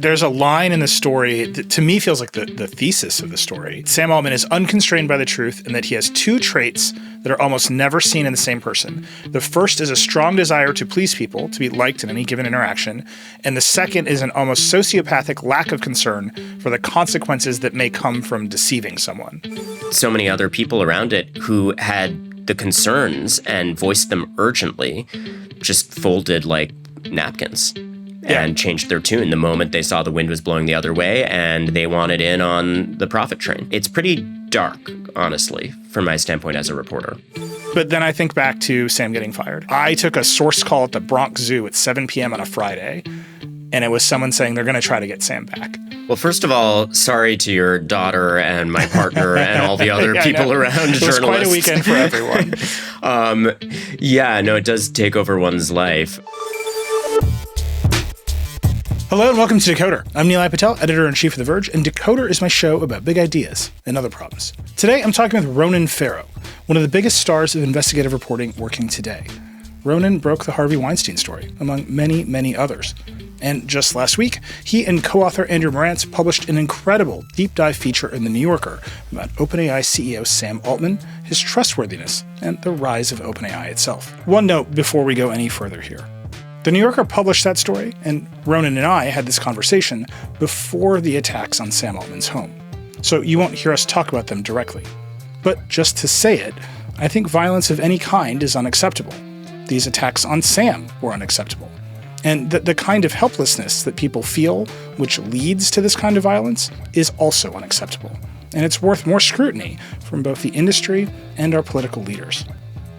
There's a line in the story that to me feels like the thesis of the story. Sam Altman is unconstrained by the truth, and that he has two traits that are almost never seen in the same person. The first is a strong desire to please people, to be liked in any given interaction. And the second is an almost sociopathic lack of concern for the consequences that may come from deceiving someone. So many other people around it who had the concerns and voiced them urgently just folded like napkins. And changed their tune the moment they saw the wind was blowing the other way and they wanted in on the profit train. It's pretty dark, honestly, from my standpoint as a reporter. But then I think back to Sam getting fired. I took a source call at the Bronx Zoo at 7 p.m. on a Friday, and it was someone saying they're going to try to get Sam back. Well, first of all, sorry to your daughter and my partner and all the other people around journalists. It was quite a weekend for everyone. It does take over one's life. Hello and welcome to Decoder. I'm Nilay Patel, editor-in-chief of The Verge, and Decoder is my show about big ideas and other problems. Today, I'm talking with Ronan Farrow, one of the biggest stars of investigative reporting working today. Ronan broke the Harvey Weinstein story, among many, many others. And just last week, he and co-author Andrew Marantz published an incredible deep dive feature in The New Yorker about OpenAI CEO Sam Altman, his trustworthiness, and the rise of OpenAI itself. One note before we go any further here. The New Yorker published that story, and Ronan and I had this conversation before the attacks on Sam Altman's home. So you won't hear us talk about them directly. But just to say it, I think violence of any kind is unacceptable. These attacks on Sam were unacceptable. And the kind of helplessness that people feel, which leads to this kind of violence, is also unacceptable. And it's worth more scrutiny from both the industry and our political leaders.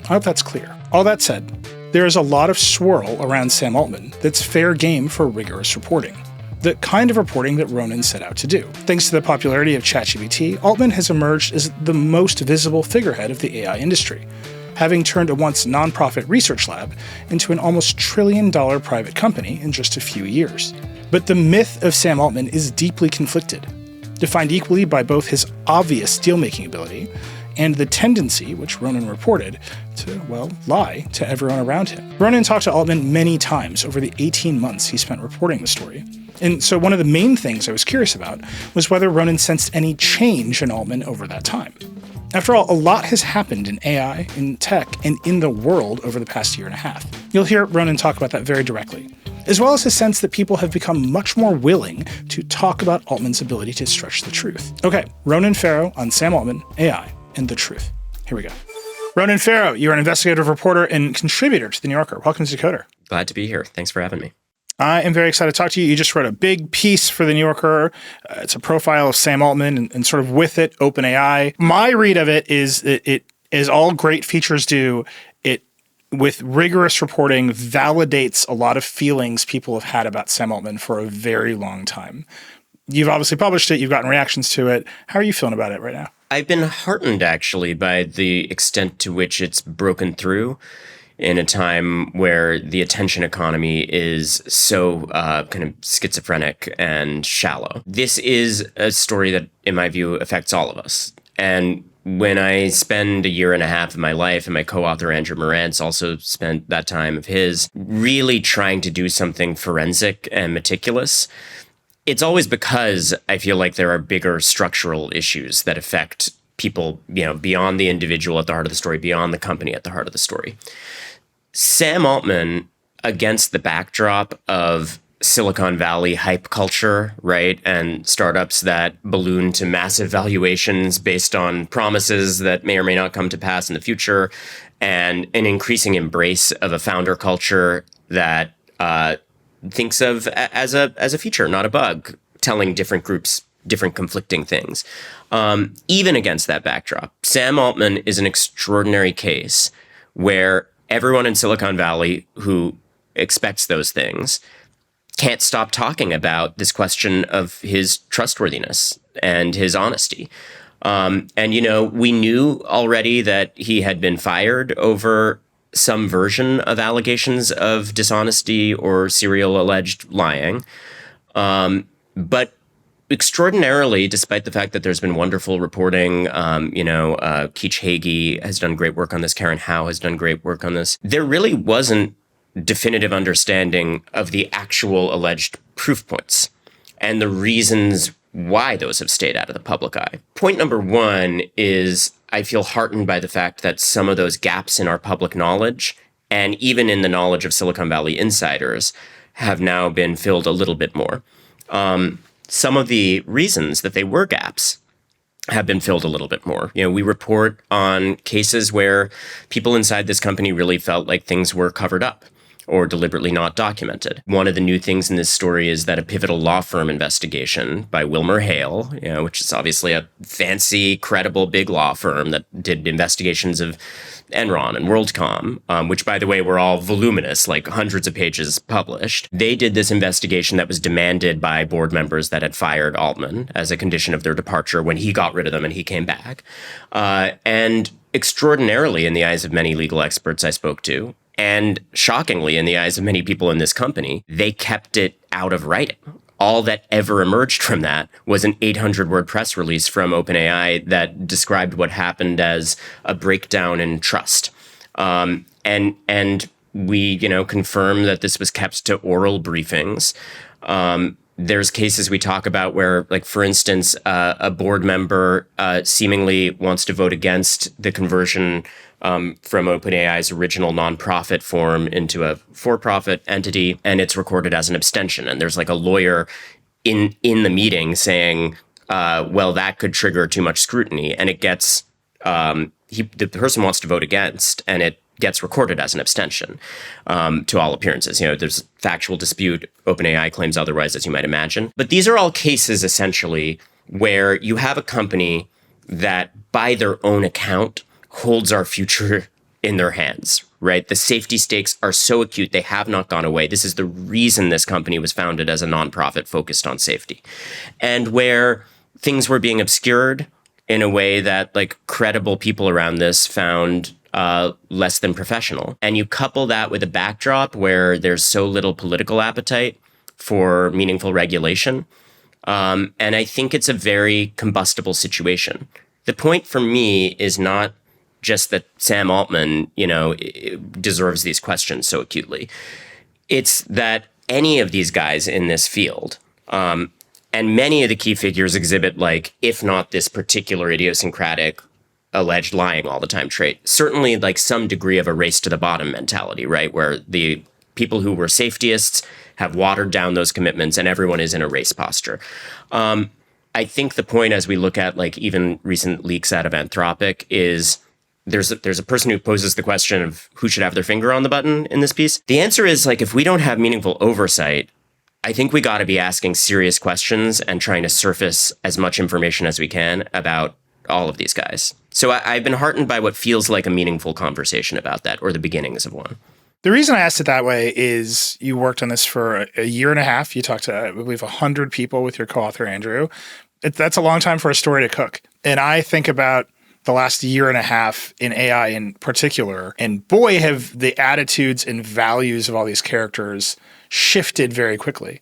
I hope that's clear. All that said, there is a lot of swirl around Sam Altman that's fair game for rigorous reporting. The kind of reporting that Ronan set out to do. Thanks to the popularity of ChatGPT, Altman has emerged as the most visible figurehead of the AI industry, having turned a once nonprofit research lab into an almost $1 trillion private company in just a few years. But the myth of Sam Altman is deeply conflicted, defined equally by both his obvious deal-making ability and the tendency, which Ronan reported, to, lie to everyone around him. Ronan talked to Altman many times over the 18 months he spent reporting the story. And so one of the main things I was curious about was whether Ronan sensed any change in Altman over that time. After all, a lot has happened in AI, in tech, and in the world over the past year and a half. You'll hear Ronan talk about that very directly, as well as his sense that people have become much more willing to talk about Altman's ability to stretch the truth. Okay, Ronan Farrow on Sam Altman, AI, and the truth. Here we go. Ronan Farrow, you're an investigative reporter and contributor to The New Yorker. Welcome to Decoder. Glad to be here. Thanks for having me. I am very excited to talk to you. You just wrote a big piece for The New Yorker. It's a profile of Sam Altman and sort of with it, OpenAI. My read of it is that it, as all great features do, it, with rigorous reporting, validates a lot of feelings people have had about Sam Altman for a very long time. You've obviously published it. You've gotten reactions to it. How are you feeling about it right now? I've been heartened, actually, by the extent to which it's broken through in a time where the attention economy is so kind of schizophrenic and shallow. This is a story that, in my view, affects all of us. And when I spend a year and a half of my life, and my co-author Andrew Marantz also spent that time of his, really trying to do something forensic and meticulous, it's always because I feel like there are bigger structural issues that affect people, beyond the individual at the heart of the story, beyond the company at the heart of the story. Sam Altman, against the backdrop of Silicon Valley hype culture, right, and startups that balloon to massive valuations based on promises that may or may not come to pass in the future, and an increasing embrace of a founder culture that thinks of as a feature, not a bug, telling different groups different conflicting things. Even against that backdrop, Sam Altman is an extraordinary case where everyone in Silicon Valley who expects those things can't stop talking about this question of his trustworthiness and his honesty. We knew already that he had been fired over some version of allegations of dishonesty or serial alleged lying. But extraordinarily, despite the fact that there's been wonderful reporting, Keach Hagee has done great work on this, Karen Howe has done great work on this, there really wasn't definitive understanding of the actual alleged proof points. and the reasons why those have stayed out of the public eye. Point number one is I feel heartened by the fact that some of those gaps in our public knowledge and even in the knowledge of Silicon Valley insiders have now been filled a little bit more. Some of the reasons that they were gaps have been filled a little bit more. We report on cases where people inside this company really felt like things were covered up or deliberately not documented. One of the new things in this story is that a pivotal law firm investigation by WilmerHale, which is obviously a fancy, credible, big law firm that did investigations of Enron and WorldCom, which, by the way, were all voluminous, like hundreds of pages published. They did this investigation that was demanded by board members that had fired Altman as a condition of their departure when he got rid of them and he came back. And extraordinarily, in the eyes of many legal experts I spoke to, and shockingly, in the eyes of many people in this company, they kept it out of writing. All that ever emerged from that was an 800-word press release from OpenAI that described what happened as a breakdown in trust. And we, confirm that this was kept to oral briefings. There's cases we talk about where, like, for instance, a board member seemingly wants to vote against the conversion from OpenAI's original nonprofit form into a for-profit entity, and it's recorded as an abstention. And there's like a lawyer in the meeting saying, well, that could trigger too much scrutiny. And it gets, the person wants to vote against, and it gets recorded as an abstention to all appearances. There's factual dispute. OpenAI claims otherwise, as you might imagine. But these are all cases, essentially, where you have a company that, by their own account, holds our future in their hands, right? The safety stakes are so acute, they have not gone away. This is the reason this company was founded as a nonprofit focused on safety. And where things were being obscured in a way that, like, credible people around this found less than professional. And you couple that with a backdrop where there's so little political appetite for meaningful regulation. And I think it's a very combustible situation. The point for me is not just that Sam Altman, deserves these questions so acutely. It's that any of these guys in this field, and many of the key figures exhibit, like, if not this particular idiosyncratic alleged lying all the time trait, certainly like some degree of a race to the bottom mentality, right? Where the people who were safetyists have watered down those commitments and everyone is in a race posture. I think the point, as we look at, like, even recent leaks out of Anthropic, is there's a person who poses the question of who should have their finger on the button in this piece. The answer is, like, if we don't have meaningful oversight, I think we got to be asking serious questions and trying to surface as much information as we can about all of these guys. So I've been heartened by what feels like a meaningful conversation about that, or the beginnings of one. The reason I asked it that way is you worked on this for a year and a half. You talked to, I believe, 100 people with your co-author, Andrew. That's a long time for a story to cook. And I think about the last year and a half in AI in particular, and boy, have the attitudes and values of all these characters shifted very quickly.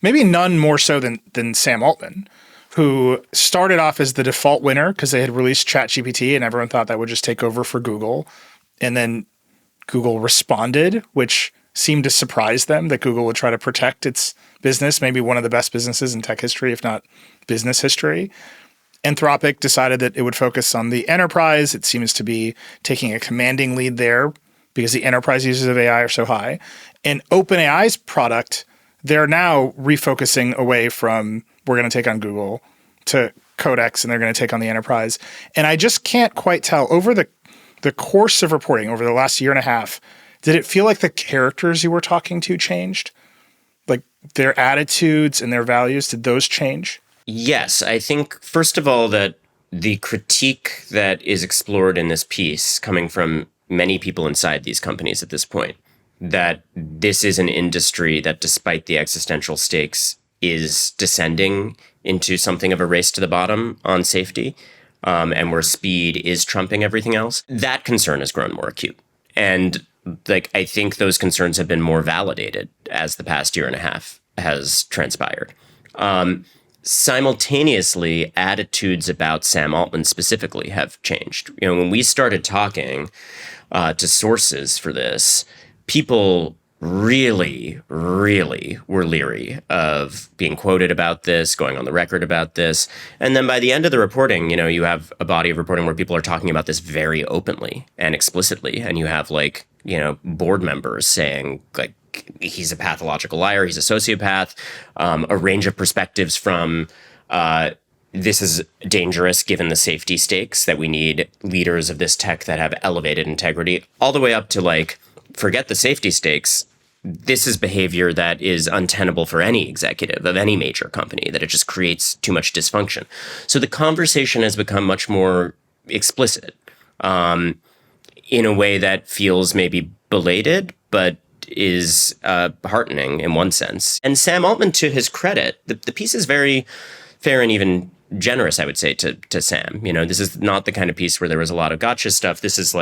Maybe none more so than Sam Altman, who started off as the default winner because they had released ChatGPT and everyone thought that would just take over for Google. And then Google responded, which seemed to surprise them that Google would try to protect its business, maybe one of the best businesses in tech history, if not business history. Anthropic decided that it would focus on the enterprise. It seems to be taking a commanding lead there because the enterprise users of AI are so high. And OpenAI's product, they're now refocusing away from we're going to take on Google to Codex, and they're going to take on the enterprise. And I just can't quite tell. Over the course of reporting, over the last year and a half, did it feel like the characters you were talking to changed? Like their attitudes and their values, did those change? Yes, I think, first of all, that the critique that is explored in this piece, coming from many people inside these companies at this point, that this is an industry that, despite the existential stakes, is descending into something of a race to the bottom on safety, and where speed is trumping everything else. That concern has grown more acute. And I think those concerns have been more validated as the past year and a half has transpired. Simultaneously, attitudes about Sam Altman specifically have changed. When we started talking to sources for this, people really, really were leery of being quoted about this, going on the record about this. And then by the end of the reporting, you have a body of reporting where people are talking about this very openly and explicitly. And you have board members saying he's a pathological liar, he's a sociopath, a range of perspectives from this is dangerous given the safety stakes, that we need leaders of this tech that have elevated integrity, all the way up to forget the safety stakes. This is behavior that is untenable for any executive of any major company, that it just creates too much dysfunction. So the conversation has become much more explicit in a way that feels maybe belated, but is heartening in one sense. And Sam Altman, to his credit, the piece is very fair and even generous, I would say, to Sam. This is not the kind of piece where there was a lot of gotcha stuff. This is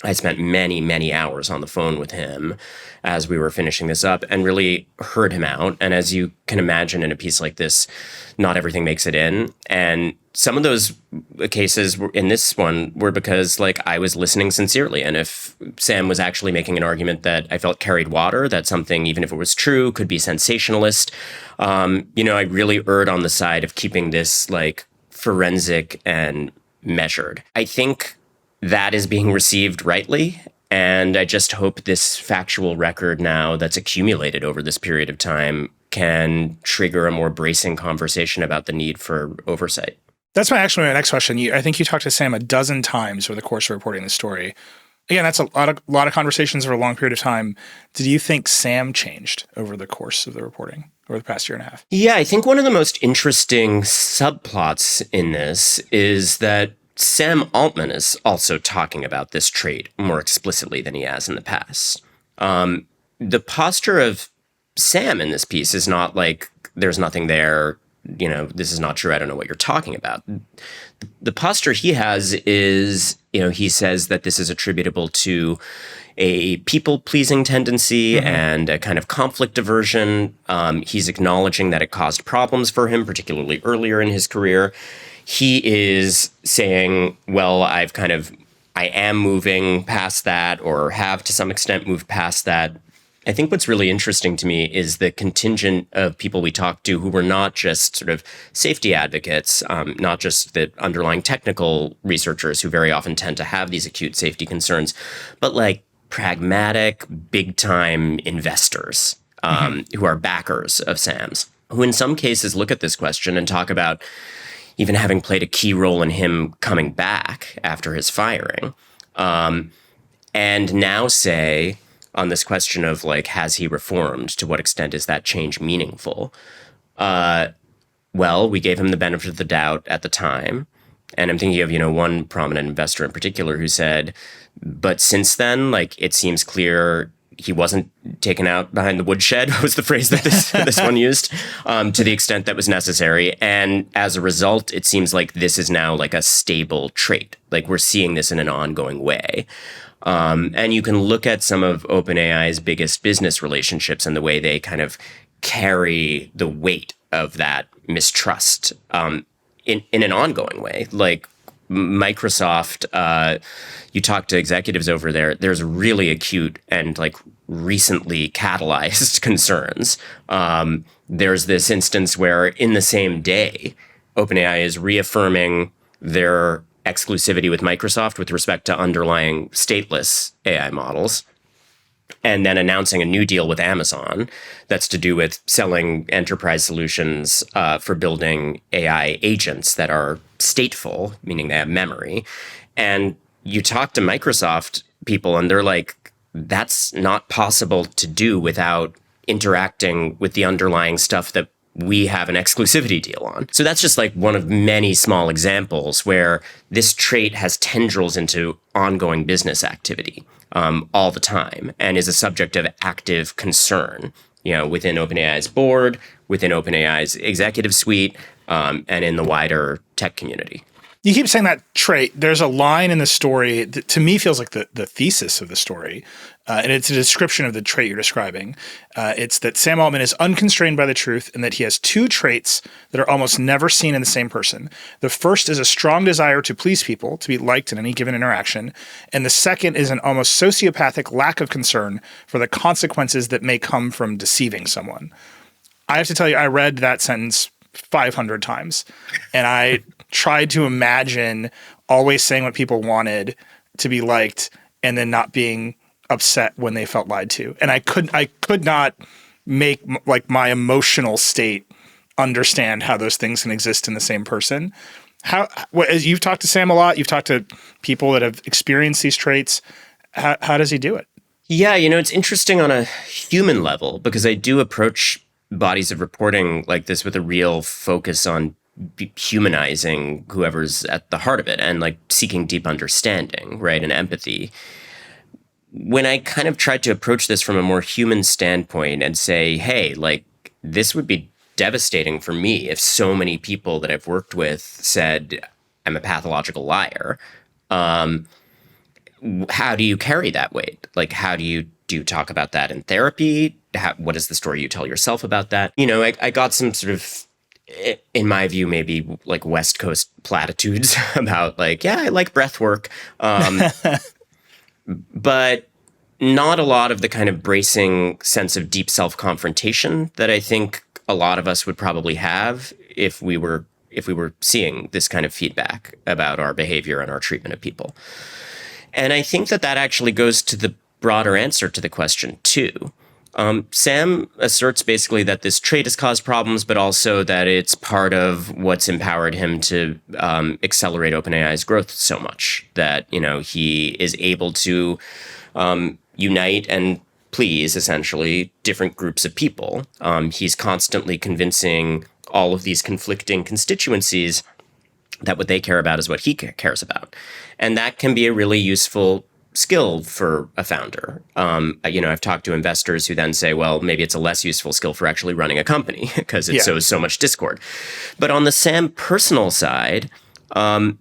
I spent many, many hours on the phone with him as we were finishing this up and really heard him out. And as you can imagine, in a piece like this, not everything makes it in. And some of those cases in this one were because I was listening sincerely. And if Sam was actually making an argument that I felt carried water, that something, even if it was true, could be sensationalist, I really erred on the side of keeping this forensic and measured. I think that is being received rightly. And I just hope this factual record now that's accumulated over this period of time can trigger a more bracing conversation about the need for oversight. That's my next question. I think you talked to Sam a dozen times over the course of reporting the story. Again, that's a lot of conversations over a long period of time. Did you think Sam changed over the course of the reporting over the past year and a half? Yeah, I think one of the most interesting subplots in this is that Sam Altman is also talking about this trait more explicitly than he has in the past. The posture of Sam in this piece is not there's nothing there, this is not true, I don't know what you're talking about. The posture he has is, he says that this is attributable to a people-pleasing tendency and a kind of conflict aversion. He's acknowledging that it caused problems for him, particularly earlier in his career. He is saying, well, I am moving past that, or have to some extent moved past that. I think what's really interesting to me is the contingent of people we talked to who were not just sort of safety advocates, not just the underlying technical researchers who very often tend to have these acute safety concerns, but pragmatic, big-time investors who are backers of Sam's, who in some cases look at this question and talk about even having played a key role in him coming back after his firing, and now say, on this question of has he reformed? To what extent is that change meaningful? Well, we gave him the benefit of the doubt at the time. And I'm thinking of, one prominent investor in particular who said, but since then, it seems clear he wasn't taken out behind the woodshed, was the phrase that this one used, to the extent that was necessary. And as a result, it seems like this is now a stable trait. We're seeing this in an ongoing way. And you can look at some of OpenAI's biggest business relationships and the way they kind of carry the weight of that mistrust in an ongoing way. Microsoft, you talk to executives over there, there's really acute and recently catalyzed concerns. There's this instance where in the same day, OpenAI is reaffirming their exclusivity with Microsoft with respect to underlying stateless AI models, and then announcing a new deal with Amazon that's to do with selling enterprise solutions for building AI agents that are stateful, meaning they have memory. And you talk to Microsoft people and they're like, that's not possible to do without interacting with the underlying stuff that we have an exclusivity deal on. So that's just one of many small examples where this trait has tendrils into ongoing business activity all the time and is a subject of active concern, within OpenAI's board, within OpenAI's executive suite, and in the wider tech community. You keep saying that trait. There's a line in the story that to me feels like the thesis of the story, and it's a description of the trait you're describing. It's that Sam Altman is unconstrained by the truth and that he has two traits that are almost never seen in the same person. The first is a strong desire to please people, to be liked in any given interaction, and the second is an almost sociopathic lack of concern for the consequences that may come from deceiving someone. I have to tell you, I read that sentence 500 times, and I tried to imagine always saying what people wanted to be liked and then not being upset when they felt lied to. And I could not make like my emotional state understand how those things can exist in the same person. As you've talked to Sam a lot, you've talked to people that have experienced these traits. How does he do it? Yeah, it's interesting on a human level because I do approach bodies of reporting like this with a real focus on humanizing whoever's at the heart of it and like seeking deep understanding, right, and empathy. When I kind of tried to approach this from a more human standpoint and say, hey, like this would be devastating for me if so many people that I've worked with said I'm a pathological liar. How do you carry that weight? Like, how do you talk about that in therapy? What is the story you tell yourself about that? I got some sort of, in my view, maybe like West Coast platitudes about like, yeah, I like breath work. But not a lot of the kind of bracing sense of deep self-confrontation that I think a lot of us would probably have if we were seeing this kind of feedback about our behavior and our treatment of people. And I think that actually goes to the broader answer to the question too. Sam asserts basically that this trait has caused problems, but also that it's part of what's empowered him to accelerate OpenAI's growth so much that, he is able to unite and please essentially different groups of people. He's constantly convincing all of these conflicting constituencies that what they care about is what he cares about. And that can be a really useful skill for a founder. I've talked to investors who then say, well, maybe it's a less useful skill for actually running a company because it sows so much discord. But on the Sam personal side, I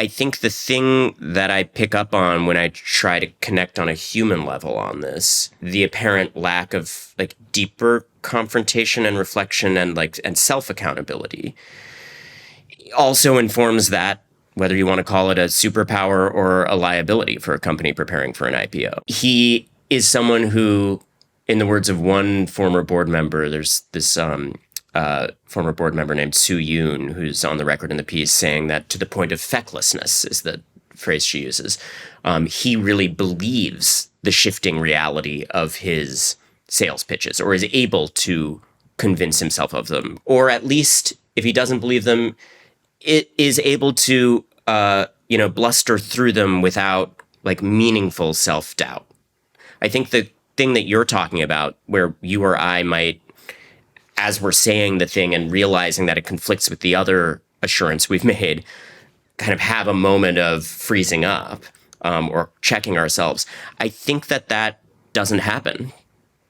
think the thing that I pick up on when I try to connect on a human level on this, the apparent lack of like deeper confrontation and reflection and self-accountability also informs that, whether you want to call it a superpower or a liability for a company preparing for an IPO. He is someone who, in the words of one former board member, there's this former board member named Sue Yoon, who's on the record in the piece saying that to the point of fecklessness is the phrase she uses. He really believes the shifting reality of his sales pitches, or is able to convince himself of them, or at least if he doesn't believe them, it is able to, bluster through them without like meaningful self-doubt. I think the thing that you're talking about, where you or I might, as we're saying the thing and realizing that it conflicts with the other assurance we've made, kind of have a moment of freezing up or checking ourselves. I think that doesn't happen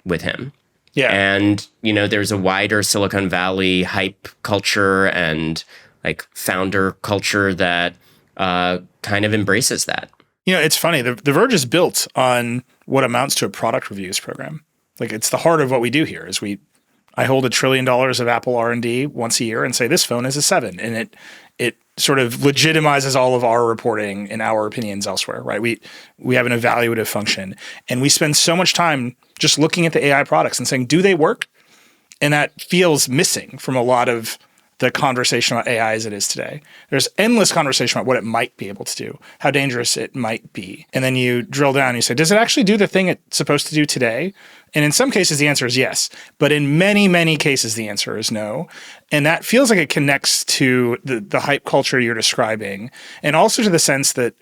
with him. Yeah. And, there's a wider Silicon Valley hype culture and like founder culture that kind of embraces that. It's funny. The Verge is built on what amounts to a product reviews program. Like it's the heart of what we do here. I hold $1 trillion of Apple R&D once a year and say this phone is a 7, and it sort of legitimizes all of our reporting and our opinions elsewhere, right? We have an evaluative function, and we spend so much time just looking at the AI products and saying, do they work? And that feels missing from a lot of the conversation about AI as it is today. There's endless conversation about what it might be able to do, how dangerous it might be. And then you drill down and you say, does it actually do the thing it's supposed to do today? And in some cases, the answer is yes. But in many, many cases, the answer is no. And that feels like it connects to the hype culture you're describing, and also to the sense that,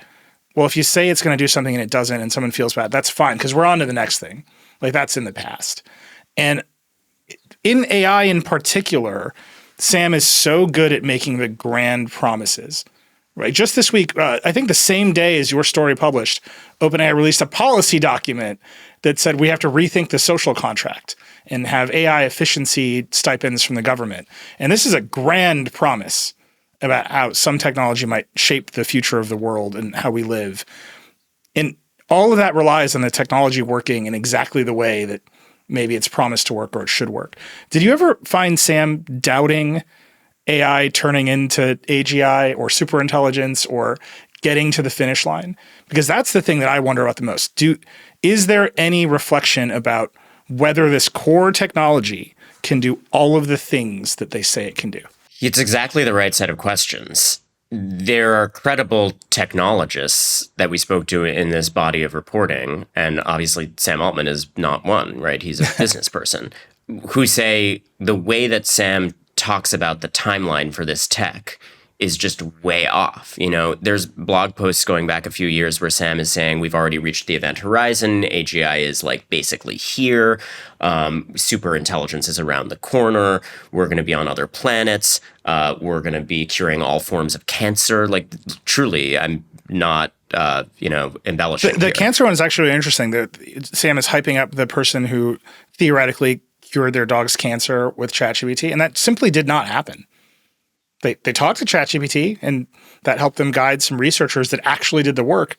well, if you say it's going to do something and it doesn't and someone feels bad, that's fine because we're on to the next thing. Like that's in the past. And in AI in particular, Sam is so good at making the grand promises, right? Just this week, I think the same day as your story published, OpenAI released a policy document that said we have to rethink the social contract and have AI efficiency stipends from the government. And this is a grand promise. about how some technology might shape the future of the world and how we live. And all of that relies on the technology working in exactly the way that maybe it's promised to work or it should work. Did you ever find Sam doubting AI turning into AGI or superintelligence or getting to the finish line? Because that's the thing that I wonder about the most. Is there any reflection about whether this core technology can do all of the things that they say it can do? It's exactly the right set of questions. There are credible technologists that we spoke to in this body of reporting, and obviously Sam Altman is not one, right? He's a business person, who say the way that Sam talks about the timeline for this tech is just way off. There's blog posts going back a few years where Sam is saying we've already reached the event horizon. AGI is like basically here. Super intelligence is around the corner. We're going to be on other planets. We're going to be curing all forms of cancer. Like truly, I'm not, embellishing. The cancer one is actually interesting. Sam is hyping up the person who theoretically cured their dog's cancer with ChatGPT, and that simply did not happen. They talked to ChatGPT, and that helped them guide some researchers that actually did the work.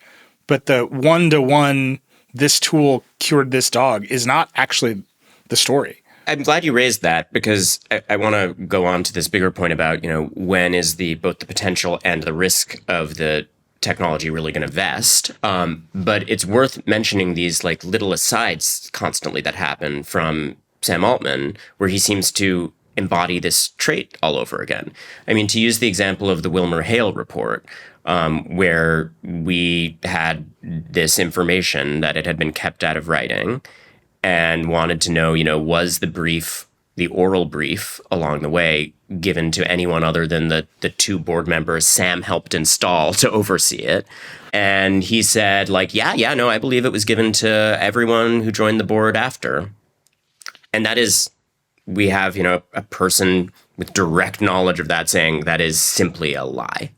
But the one-to-one, this tool cured this dog is not actually the story. I'm glad you raised that because I want to go on to this bigger point about, when is both the potential and the risk of the technology really going to vest. But it's worth mentioning these like little asides constantly that happen from Sam Altman, where he seems to embody this trait all over again. I mean, to use the example of the WilmerHale report, where we had this information that it had been kept out of writing and wanted to know, was the oral brief along the way given to anyone other than the two board members Sam helped install to oversee it. And he said, no, I believe it was given to everyone who joined the board after. And that is, we have, a person with direct knowledge of that saying that is simply a lie.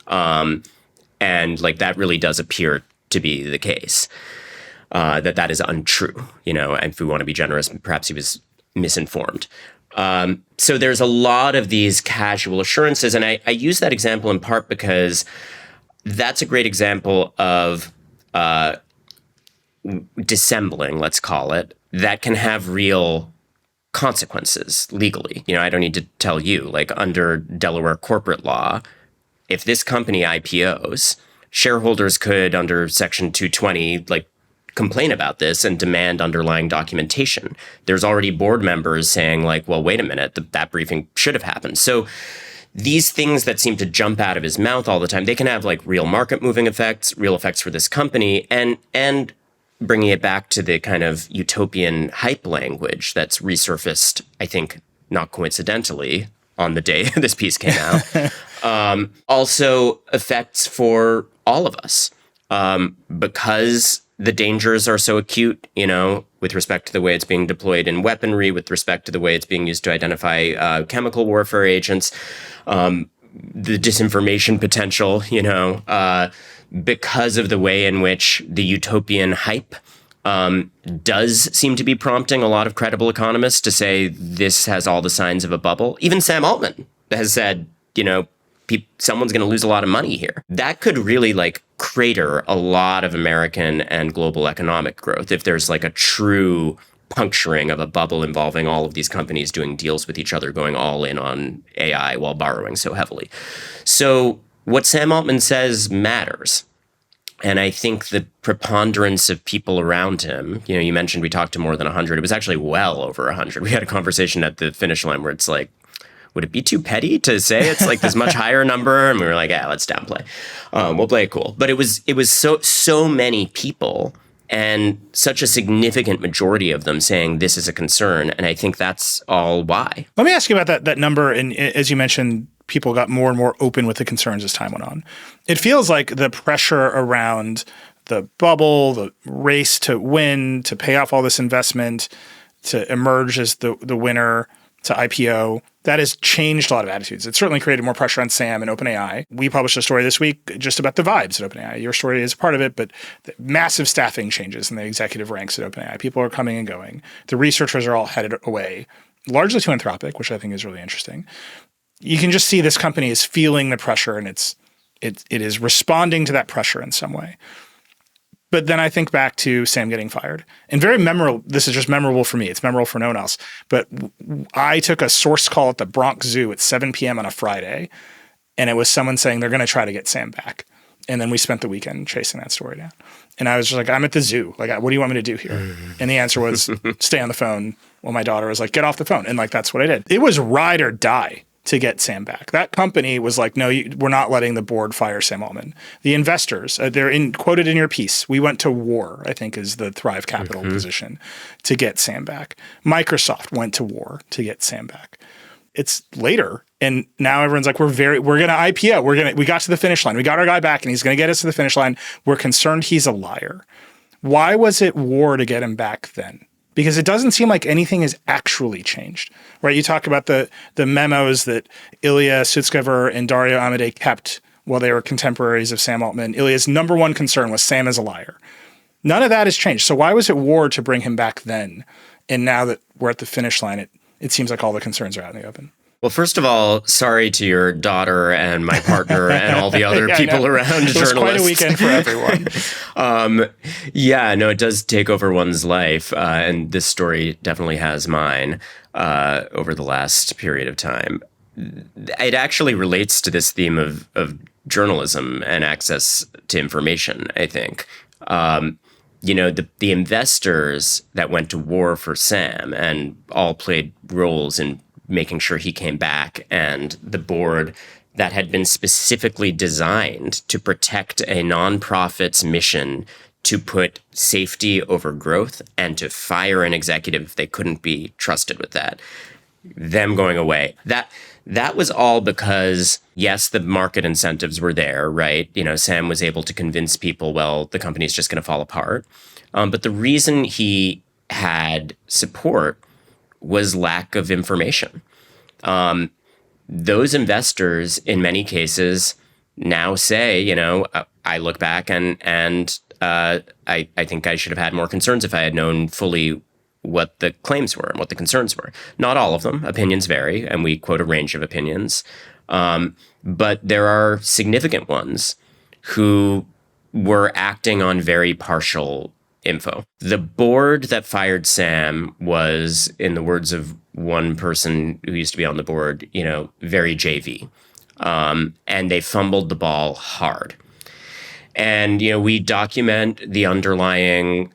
And that really does appear to be the case, that is untrue, and if we want to be generous, perhaps he was misinformed. So there's a lot of these casual assurances. And I use that example in part because that's a great example of dissembling, let's call it, that can have real consequences legally. I don't need to tell you, under Delaware corporate law, if this company IPOs, shareholders could, under Section 220, complain about this and demand underlying documentation. There's already board members saying, well, wait a minute, that briefing should have happened. So these things that seem to jump out of his mouth all the time, they can have real market moving effects, real effects for this company, and bringing it back to the kind of utopian hype language that's resurfaced, I think, not coincidentally, on the day this piece came out, also effects for all of us, because the dangers are so acute, with respect to the way it's being deployed in weaponry, with respect to the way it's being used to identify chemical warfare agents, the disinformation potential, because of the way in which the utopian hype does seem to be prompting a lot of credible economists to say this has all the signs of a bubble. Even Sam Altman has said, someone's going to lose a lot of money here. That could really crater a lot of American and global economic growth if there's a true puncturing of a bubble involving all of these companies doing deals with each other, going all in on AI while borrowing so heavily. So what Sam Altman says matters. And I think the preponderance of people around him, you mentioned we talked to more than 100. It was actually well over 100. We had a conversation at the finish line where it's would it be too petty to say it's this much higher number? And we were let's downplay. We'll play it cool. But it was so many people and such a significant majority of them saying this is a concern. And I think that's all why. Let me ask you about that number. And as you mentioned, people got more and more open with the concerns as time went on. It feels like the pressure around the bubble, the race to win, to pay off all this investment, to emerge as the winner, to IPO, that has changed a lot of attitudes. It certainly created more pressure on Sam and OpenAI. We published a story this week just about the vibes at OpenAI. Your story is a part of it, but massive staffing changes in the executive ranks at OpenAI. People are coming and going. The researchers are all headed away, largely to Anthropic, which I think is really interesting. you can just see this company is feeling the pressure, and it is responding to that pressure in some way. But then I think back to Sam getting fired, and very memorable. This is just memorable for me. It's memorable for no one else. But I took a source call at the Bronx Zoo at 7 p.m. on a Friday, and it was someone saying they're going to try to get Sam back. And then we spent the weekend chasing that story down. And I was just like, I'm at the zoo. Like, what do you want me to do here? And the answer was stay on the phone. Well, my daughter was like, get off the phone. And like, that's what I did. It was ride or die to get Sam back. That company was like, no, we're not letting the board fire Sam Altman. The investors, they're quoted in your piece. We went to war, I think is the Thrive Capital position, to get Sam back. Microsoft went to war to get Sam back. It's later, and now everyone's like, we're going to IPO. We got to the finish line. We got our guy back, and he's going to get us to the finish line. We're concerned he's a liar. Why was it war to get him back then? Because it doesn't seem like anything has actually changed, right? You talk about the memos that Ilya Sutskever and Dario Amodei kept while they were contemporaries of Sam Altman. Ilya's number one concern was Sam is a liar. None of that has changed. So why was it war to bring him back then? And now that we're at the finish line, it seems like all the concerns are out in the open. Well, first of all, sorry to your daughter and my partner and all the other people around journalists. It was quite a weekend for everyone. It does take over one's life. And this story definitely has mine over the last period of time. It actually relates to this theme of journalism and access to information, I think. The investors that went to war for Sam and all played roles in making sure he came back, and the board that had been specifically designed to protect a nonprofit's mission to put safety over growth and to fire an executive if they couldn't be trusted with that. Them going away. That was all because, yes, the market incentives were there, right? Sam was able to convince people, well, the company's just going to fall apart. But the reason he had support was lack of information. Those investors, in many cases, now say, I look back and I think I should have had more concerns if I had known fully what the claims were and what the concerns were. Not all of them. Opinions vary, and we quote a range of opinions. But there are significant ones who were acting on very partial info. The board that fired Sam was, in the words of one person who used to be on the board, very JV. And they fumbled the ball hard. And, we document the underlying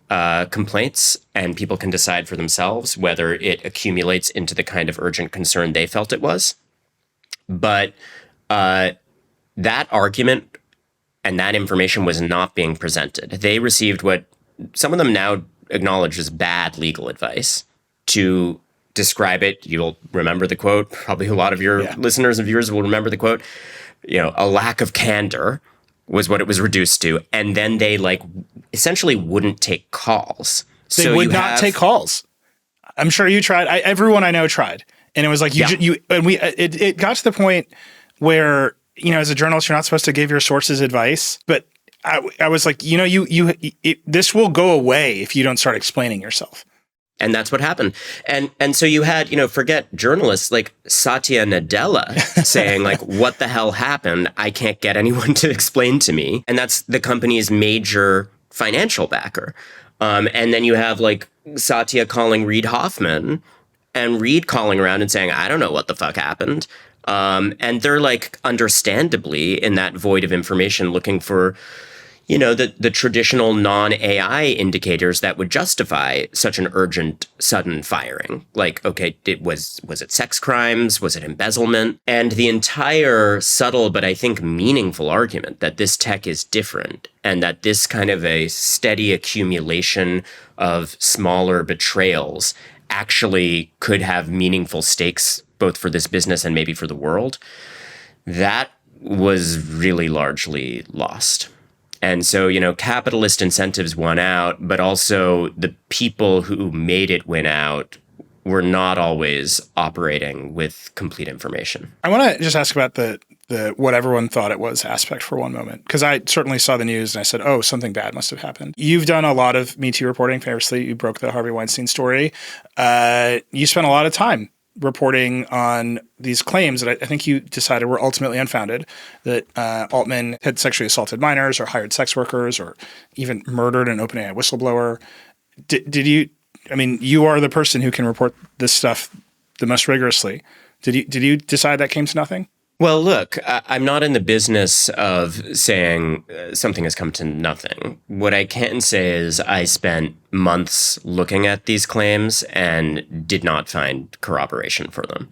complaints, and people can decide for themselves whether it accumulates into the kind of urgent concern they felt it was. But that argument and that information was not being presented. They received what some of them now acknowledge as bad legal advice. To describe it, you'll remember the quote. Probably a lot of your listeners and viewers will remember the quote. A lack of candor was what it was reduced to. And then they essentially wouldn't take calls. They would not take calls. I'm sure you tried. Everyone I know tried. And it was like, it got to the point where, as a journalist, you're not supposed to give your sources advice. But I was like, this will go away if you don't start explaining yourself. And that's what happened. And so you had, forget journalists like Satya Nadella saying what the hell happened? I can't get anyone to explain to me. And that's the company's major financial backer. And then you have Satya calling Reid Hoffman and Reid calling around and saying, I don't know what the fuck happened. And they're understandably in that void of information looking for the traditional non-AI indicators that would justify such an urgent, sudden firing. Was it sex crimes? Was it embezzlement? And the entire subtle, but I think meaningful argument that this tech is different and that this kind of a steady accumulation of smaller betrayals actually could have meaningful stakes, both for this business and maybe for the world, that was really largely lost. And so, capitalist incentives won out, but also the people who made it win out were not always operating with complete information. I want to just ask about the what everyone thought it was aspect for one moment, because I certainly saw the news and I said, oh, something bad must have happened. You've done a lot of Me Too reporting. Famously, you broke the Harvey Weinstein story. You spent a lot of time reporting on these claims that I think you decided were ultimately unfounded, that Altman had sexually assaulted minors or hired sex workers or even murdered an OpenAI whistleblower. Did you, I mean, you are the person who can report this stuff the most rigorously. Did you decide that came to nothing? Well, look, I'm not in the business of saying something has come to nothing. What I can say is I spent months looking at these claims and did not find corroboration for them.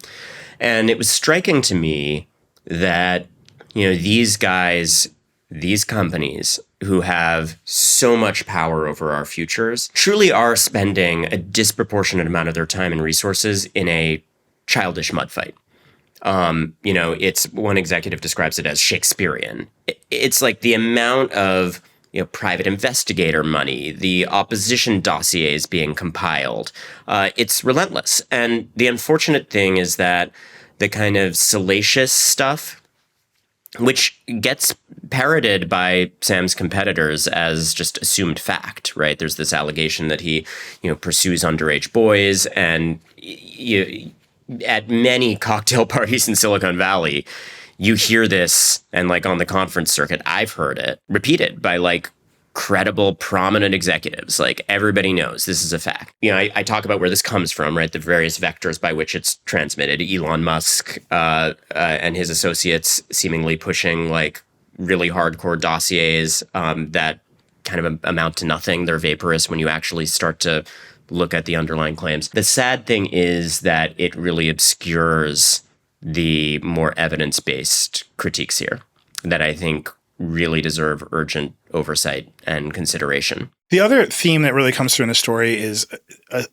And it was striking to me that, these guys, these companies who have so much power over our futures truly are spending a disproportionate amount of their time and resources in a childish mud fight. It's one executive describes it as Shakespearean. It's like the amount of private investigator money, the opposition dossiers being compiled. It's relentless. And the unfortunate thing is that the kind of salacious stuff, which gets parroted by Sam's competitors as just assumed fact, right? There's this allegation that he, pursues underage boys, and at many cocktail parties in Silicon Valley, you hear this, and like on the conference circuit, I've heard it repeated by like credible, prominent executives. Like everybody knows this is a fact. I talk about where this comes from, right? The various vectors by which it's transmitted. Elon Musk and his associates seemingly pushing like really hardcore dossiers that kind of amount to nothing. They're vaporous when you actually start to look at the underlying claims. The sad thing is that it really obscures the more evidence-based critiques here that I think really deserve urgent oversight and consideration. The other theme that really comes through in the story is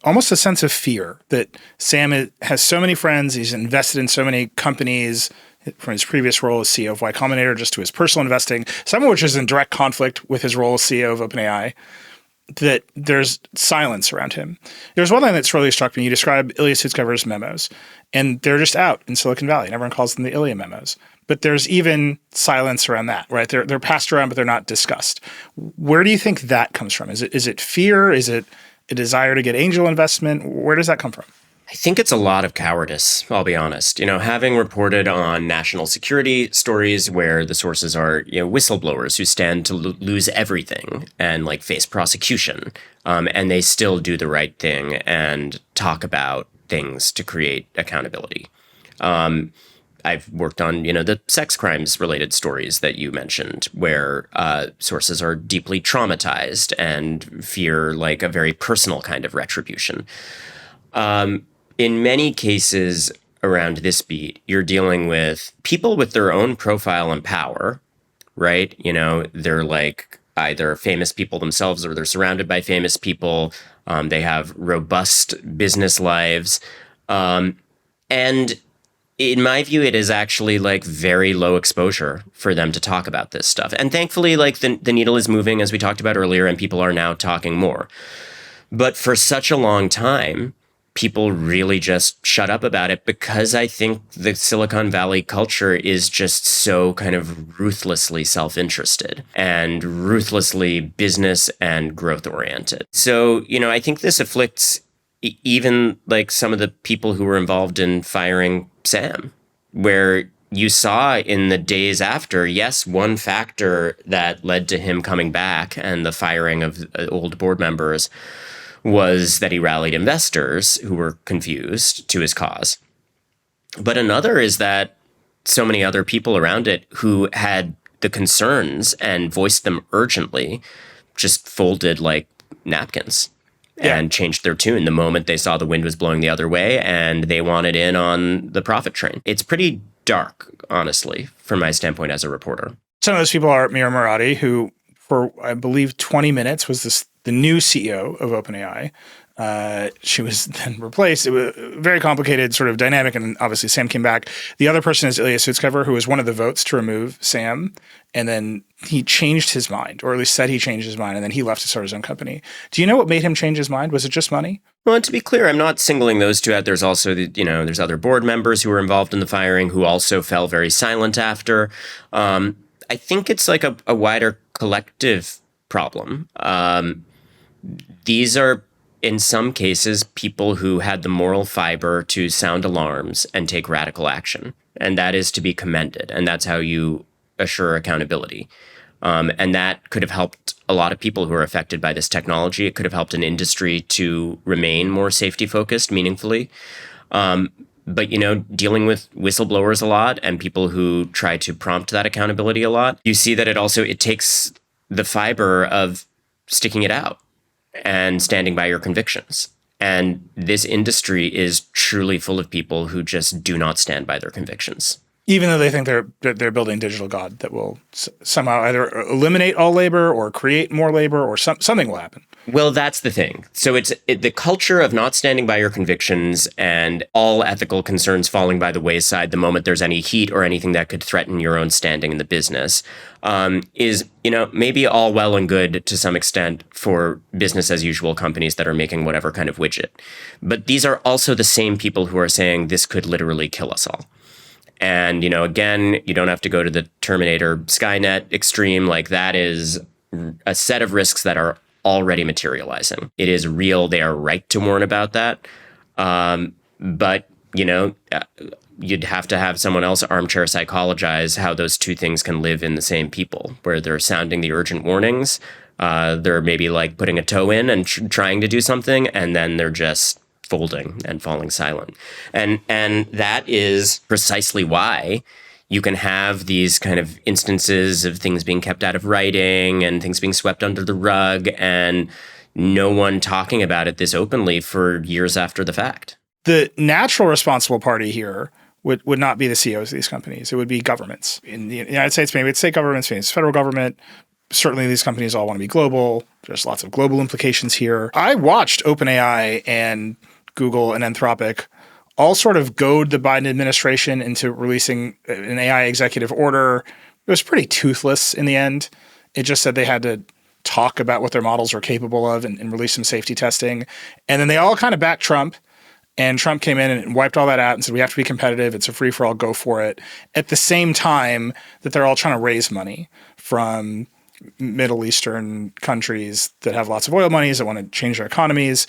almost a sense of fear that Sam has so many friends, he's invested in so many companies from his previous role as CEO of Y Combinator just to his personal investing, some of which is in direct conflict with his role as CEO of OpenAI, that there's silence around him. There's one thing that's really struck me. You describe Ilya Sutskever's memos, and they're just out in Silicon Valley, and everyone calls them the Ilya memos. But there's even silence around that, right? They're passed around, but they're not discussed. Where do you think that comes from? Is it fear? Is it a desire to get angel investment? Where does that come from? I think it's a lot of cowardice, I'll be honest. Having reported on national security stories where the sources are, whistleblowers who stand to lose everything and like face prosecution, and they still do the right thing and talk about things to create accountability. I've worked on, the sex crimes related stories that you mentioned where sources are deeply traumatized and fear like a very personal kind of retribution. In many cases around this beat, you're dealing with people with their own profile and power, right? They're like either famous people themselves or they're surrounded by famous people. They have robust business lives. And in my view, it is actually like very low exposure for them to talk about this stuff. And thankfully, like the needle is moving, as we talked about earlier, and people are now talking more. But for such a long time, people really just shut up about it because I think the Silicon Valley culture is just so kind of ruthlessly self-interested and ruthlessly business and growth oriented. So, I think this afflicts even like some of the people who were involved in firing Sam, where you saw in the days after, yes, one factor that led to him coming back and the firing of old board members was that he rallied investors who were confused to his cause. But another is that so many other people around it who had the concerns and voiced them urgently just folded like napkins and changed their tune the moment they saw the wind was blowing the other way and they wanted in on the profit train. It's pretty dark, honestly, from my standpoint as a reporter. Some of those people are Mira Murati, who for, I believe, 20 minutes was the new CEO of OpenAI. She was then replaced. It was a very complicated sort of dynamic, and obviously Sam came back. The other person is Ilya Sutskever, who was one of the votes to remove Sam, and then he changed his mind, or at least said he changed his mind, and then he left to start his own company. Do you know what made him change his mind? Was it just money? Well, and to be clear, I'm not singling those two out. There's also, there's other board members who were involved in the firing who also fell very silent after. I think it's like a wider collective problem. These are in some cases, people who had the moral fiber to sound alarms and take radical action. And that is to be commended. And that's how you assure accountability. And that could have helped a lot of people who are affected by this technology. It could have helped an industry to remain more safety focused meaningfully. But, dealing with whistleblowers a lot and people who try to prompt that accountability a lot, you see that it takes the fiber of sticking it out and standing by your convictions. And this industry is truly full of people who just do not stand by their convictions. Even though they think they're building digital god that will somehow either eliminate all labor or create more labor or something will happen. Well, that's the thing. So it's the culture of not standing by your convictions and all ethical concerns falling by the wayside the moment there's any heat or anything that could threaten your own standing in the business is, maybe all well and good to some extent for business as usual companies that are making whatever kind of widget. But these are also the same people who are saying this could literally kill us all. And, again, you don't have to go to the Terminator Skynet extreme. Like, that is a set of risks that are already materializing. It is real. They are right to warn about that. But, you'd have to have someone else armchair psychologize how those two things can live in the same people, where they're sounding the urgent warnings. They're maybe like putting a toe in and trying to do something, and then they're just folding and falling silent. And that is precisely why you can have these kind of instances of things being kept out of writing and things being swept under the rug and no one talking about it this openly for years after the fact. The natural responsible party here would not be the CEOs of these companies. It would be governments. In the United States, maybe it's state governments, maybe it's federal government. Certainly these companies all want to be global. There's lots of global implications here. I watched OpenAI and Google and Anthropic all sort of goad the Biden administration into releasing an AI executive order. It was pretty toothless in the end. It just said they had to talk about what their models were capable of and release some safety testing. And then they all kind of backed Trump. And Trump came in and wiped all that out and said, we have to be competitive. It's a free-for-all, go for it. At the same time that they're all trying to raise money from Middle Eastern countries that have lots of oil monies that want to change their economies.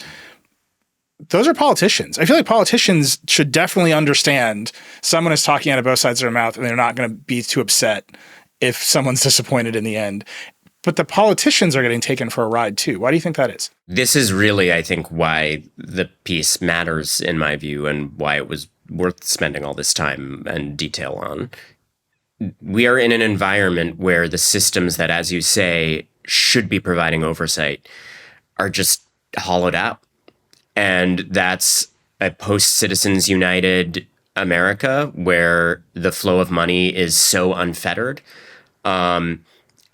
Those are politicians. I feel like politicians should definitely understand someone is talking out of both sides of their mouth and they're not going to be too upset if someone's disappointed in the end. But the politicians are getting taken for a ride too. Why do you think that is? This is really, I think, why the piece matters in my view and why it was worth spending all this time and detail on. We are in an environment where the systems that, as you say, should be providing oversight are just hollowed out. And that's a post-Citizens United America where the flow of money is so unfettered.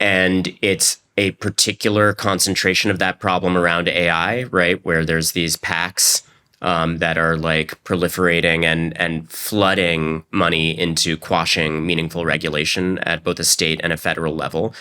And it's a particular concentration of that problem around AI, right? Where there's these PACs that are like proliferating and flooding money into quashing meaningful regulation at both a state and a federal level.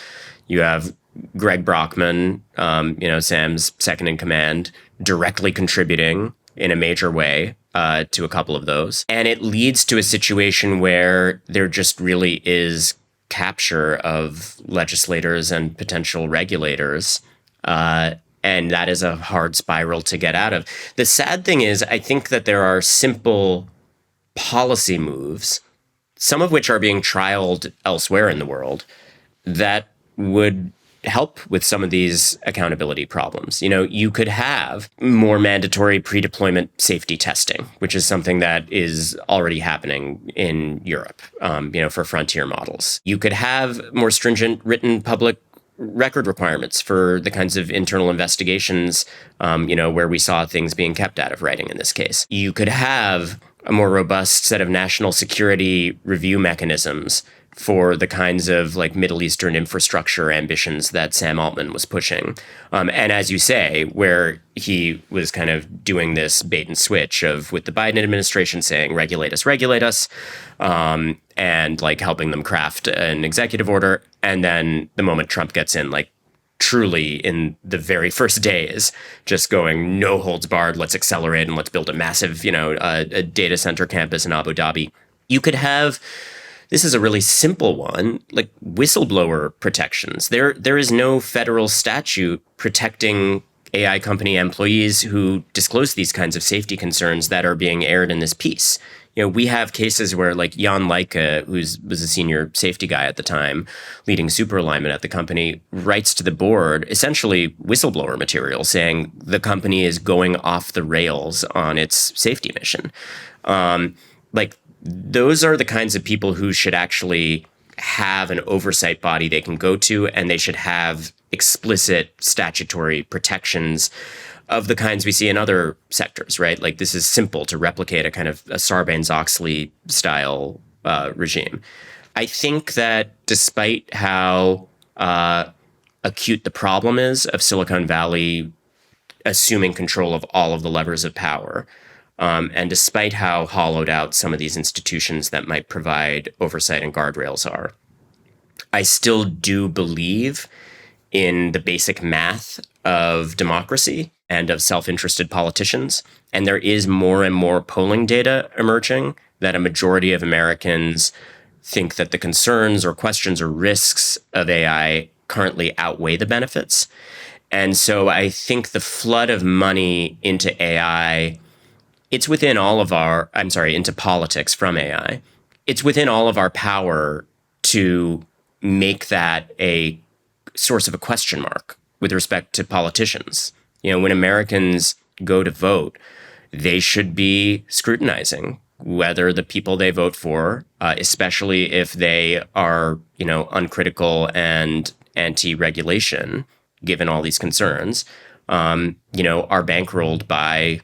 You have Greg Brockman, Sam's second in command, directly contributing in a major way to a couple of those. And it leads to a situation where there just really is capture of legislators and potential regulators. And that is a hard spiral to get out of. The sad thing is, I think that there are simple policy moves, some of which are being trialed elsewhere in the world, that would help with some of these accountability problems. You could have more mandatory pre-deployment safety testing, which is something that is already happening in Europe, for frontier models. You could have more stringent written public record requirements for the kinds of internal investigations, where we saw things being kept out of writing in this case. You could have a more robust set of national security review mechanisms for the kinds of like Middle Eastern infrastructure ambitions that Sam Altman was pushing. And as you say, where he was kind of doing this bait and switch of with the Biden administration saying, regulate us, and like helping them craft an executive order. And then the moment Trump gets in, like truly in the very first days, just going no holds barred, let's accelerate and let's build a massive, a data center campus in Abu Dhabi. You could have, this is a really simple one, like whistleblower protections. There is no federal statute protecting AI company employees who disclose these kinds of safety concerns that are being aired in this piece. We have cases where like Jan Leike, who was a senior safety guy at the time, leading super alignment at the company, writes to the board essentially whistleblower material saying the company is going off the rails on its safety mission. Like those are the kinds of people who should actually have an oversight body they can go to, and they should have explicit statutory protections of the kinds we see in other sectors, right? Like this is simple to replicate a kind of a Sarbanes-Oxley style regime. I think that despite how acute the problem is of Silicon Valley assuming control of all of the levers of power, and despite how hollowed out some of these institutions that might provide oversight and guardrails are, I still do believe in the basic math of democracy and of self-interested politicians. And there is more and more polling data emerging that a majority of Americans think that the concerns or questions or risks of AI currently outweigh the benefits. And so I think the flood of money into AI, it's within all of our, into politics from AI. It's within all of our power to make that a source of a question mark with respect to politicians. When Americans go to vote, they should be scrutinizing whether the people they vote for, especially if they are, uncritical and anti-regulation, given all these concerns, are bankrolled by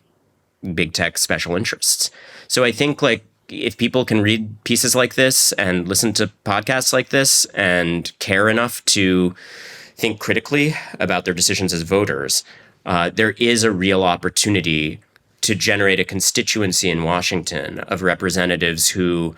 big tech special interests. So I think like if people can read pieces like this and listen to podcasts like this and care enough to think critically about their decisions as voters, there is a real opportunity to generate a constituency in Washington of representatives who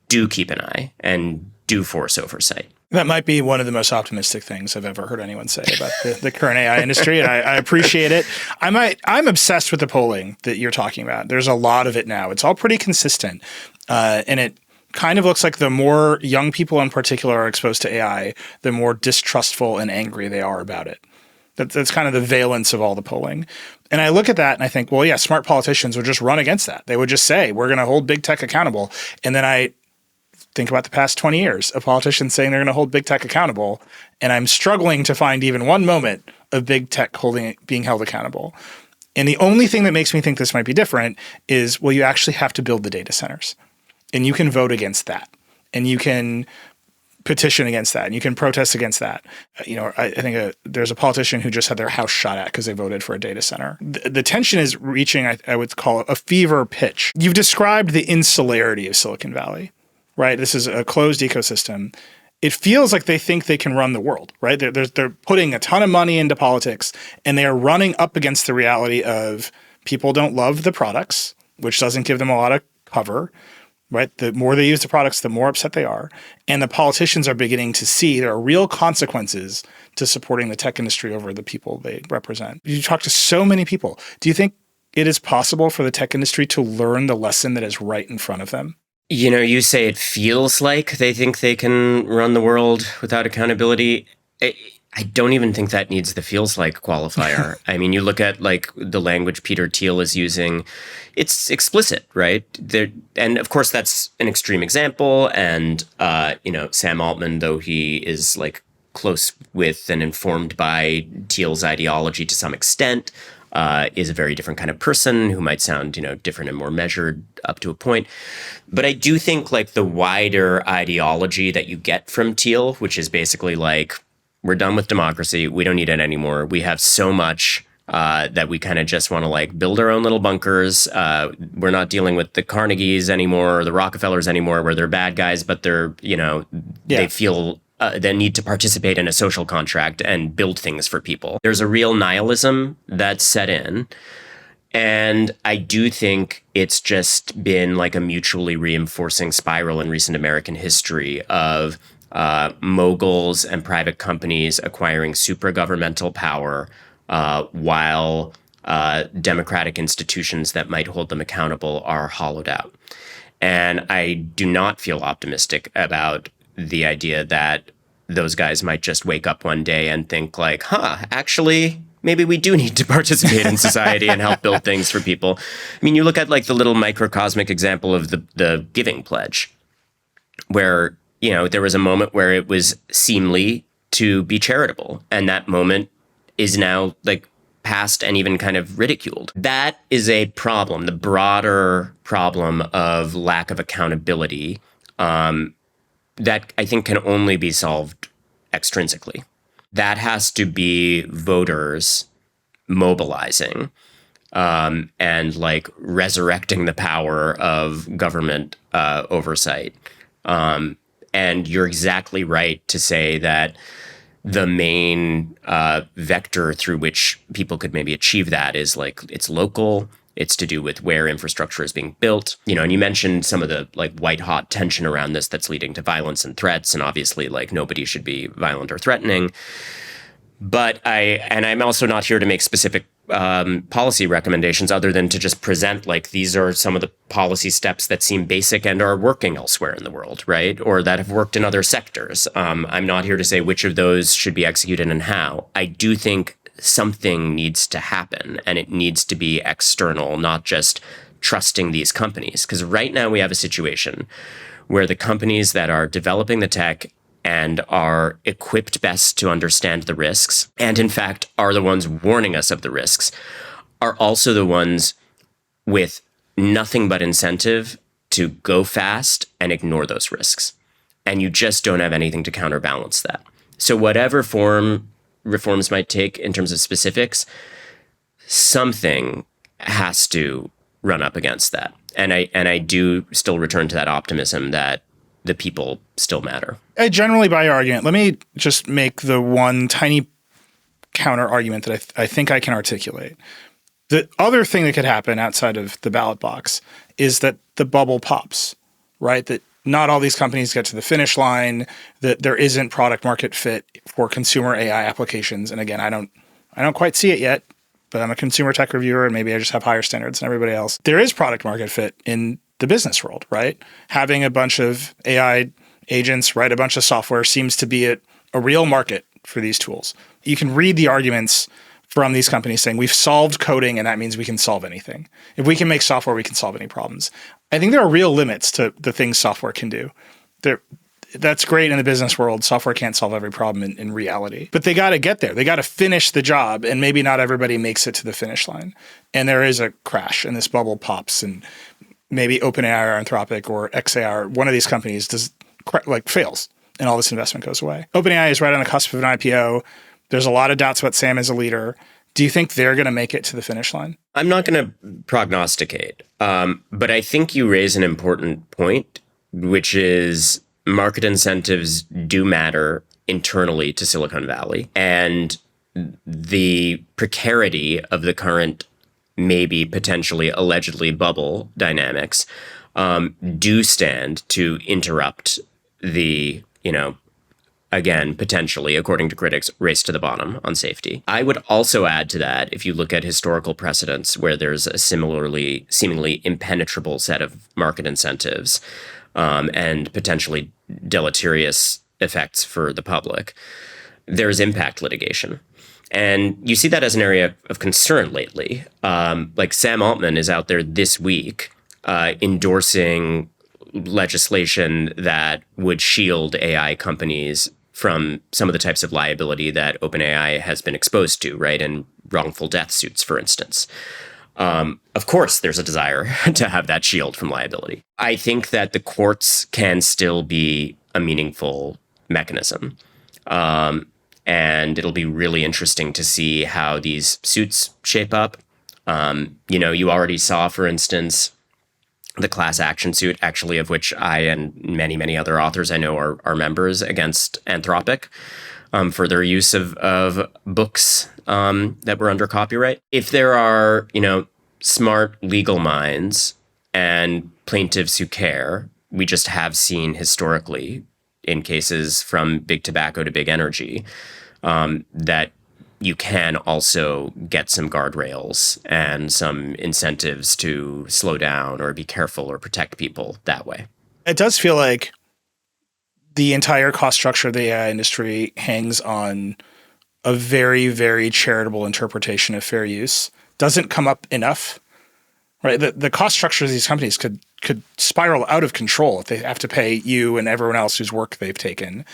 do keep an eye and do force oversight. That might be one of the most optimistic things I've ever heard anyone say about the current AI industry, and I appreciate it. I'm obsessed with the polling that you're talking about. There's a lot of it now. It's all pretty consistent, and it kind of looks like the more young people in particular are exposed to AI, the more distrustful and angry they are about it. That's kind of the valence of all the polling. And I look at that and I think, well, yeah, smart politicians would just run against that. They would just say, we're going to hold big tech accountable. And then I think about the past 20 years of politicians saying they're going to hold big tech accountable. And I'm struggling to find even one moment of big tech being held accountable. And the only thing that makes me think this might be different is, well, you actually have to build the data centers. And you can vote against that. And you can petition against that, and you can protest against that. I think there's a politician who just had their house shot at because they voted for a data center. The tension is reaching, I would call it, a fever pitch. You've described the insularity of Silicon Valley, right? This is a closed ecosystem. It feels like they think they can run the world, right? They're putting a ton of money into politics, and they are running up against the reality of people don't love the products, which doesn't give them a lot of cover. Right? The more they use the products, the more upset they are. And the politicians are beginning to see there are real consequences to supporting the tech industry over the people they represent. You talk to so many people. Do you think it is possible for the tech industry to learn the lesson that is right in front of them? You say it feels like they think they can run the world without accountability. I don't even think that needs the feels like qualifier. I mean, you look at like the language Peter Thiel is using, it's explicit, right? And of course, that's an extreme example. And, Sam Altman, though he is like close with and informed by Thiel's ideology to some extent, is a very different kind of person who might sound, different and more measured up to a point. But I do think like the wider ideology that you get from Thiel, which is basically like, we're done with democracy. We don't need it anymore. We have so much that we kind of just want to like build our own little bunkers. We're not dealing with the Carnegies anymore or the Rockefellers anymore, where they're bad guys, but they're, they feel they need to participate in a social contract and build things for people. There's a real nihilism that's set in. And I do think it's just been like a mutually reinforcing spiral in recent American history of moguls and private companies acquiring supragovernmental power while democratic institutions that might hold them accountable are hollowed out. And I do not feel optimistic about the idea that those guys might just wake up one day and think like, actually, maybe we do need to participate in society and help build things for people. I mean, you look at like the little microcosmic example of the Giving Pledge, where, there was a moment where it was seemly to be charitable. And that moment is now like past and even kind of ridiculed. That is a problem, the broader problem of lack of accountability that I think can only be solved extrinsically. That has to be voters mobilizing and like resurrecting the power of government oversight. And you're exactly right to say that the main vector through which people could maybe achieve that is like it's local. It's to do with where infrastructure is being built. And you mentioned some of the like white hot tension around this that's leading to violence and threats. And obviously, like nobody should be violent or threatening. But I'm also not here to make specific policy recommendations other than to just present like these are some of the policy steps that seem basic and are working elsewhere in the world, right? Or that have worked in other sectors. I'm not here to say which of those should be executed and how. I do think something needs to happen, and it needs to be external, not just trusting these companies. Because right now we have a situation where the companies that are developing the tech and are equipped best to understand the risks, and in fact are the ones warning us of the risks, are also the ones with nothing but incentive to go fast and ignore those risks. And you just don't have anything to counterbalance that. So whatever form reforms might take in terms of specifics, something has to run up against that. And I do still return to that optimism that the people still matter. I generally buy your argument. Let me just make the one tiny counter argument that I think I can articulate. The other thing that could happen outside of the ballot box is that the bubble pops, right? That not all these companies get to the finish line, that there isn't product market fit for consumer AI applications. And again, I don't quite see it yet, but I'm a consumer tech reviewer and maybe I just have higher standards than everybody else. There is product market fit in the business world, right? Having a bunch of AI agents write a bunch of software seems to be a real market for these tools. You can read the arguments from these companies saying we've solved coding and that means we can solve anything. If we can make software, we can solve any problems. I think there are real limits to the things software can do. That's great in the business world. Software can't solve every problem in reality. But they got to get there. They got to finish the job, and maybe not everybody makes it to the finish line. And there is a crash, and this bubble pops, and maybe OpenAI or Anthropic or XAI, one of these companies fails, and all this investment goes away. OpenAI is right on the cusp of an IPO. There's a lot of doubts about Sam as a leader. Do you think they're going to make it to the finish line? I'm not going to prognosticate, but I think you raise an important point, which is market incentives do matter internally to Silicon Valley. And the precarity of the current, maybe potentially allegedly bubble dynamics do stand to interrupt the, again, potentially, according to critics, race to the bottom on safety. I would also add to that, if you look at historical precedents where there's a similarly seemingly impenetrable set of market incentives and potentially deleterious effects for the public, there's impact litigation. And you see that as an area of concern lately. Like Sam Altman is out there this week endorsing legislation that would shield AI companies from some of the types of liability that OpenAI has been exposed to, right? In wrongful death suits, for instance. Of course, there's a desire to have that shield from liability. I think that the courts can still be a meaningful mechanism. And it'll be really interesting to see how these suits shape up. You already saw, for instance, the class action suit, actually, of which I and many, many other authors I know are members against Anthropic for their use of books that were under copyright. If there are, smart legal minds and plaintiffs who care, we just have seen historically in cases from big tobacco to big energy that you can also get some guardrails and some incentives to slow down or be careful or protect people that way. It does feel like the entire cost structure of the AI industry hangs on a very, very charitable interpretation of fair use doesn't come up enough, right? The cost structure of these companies could spiral out of control if they have to pay you and everyone else whose work they've taken.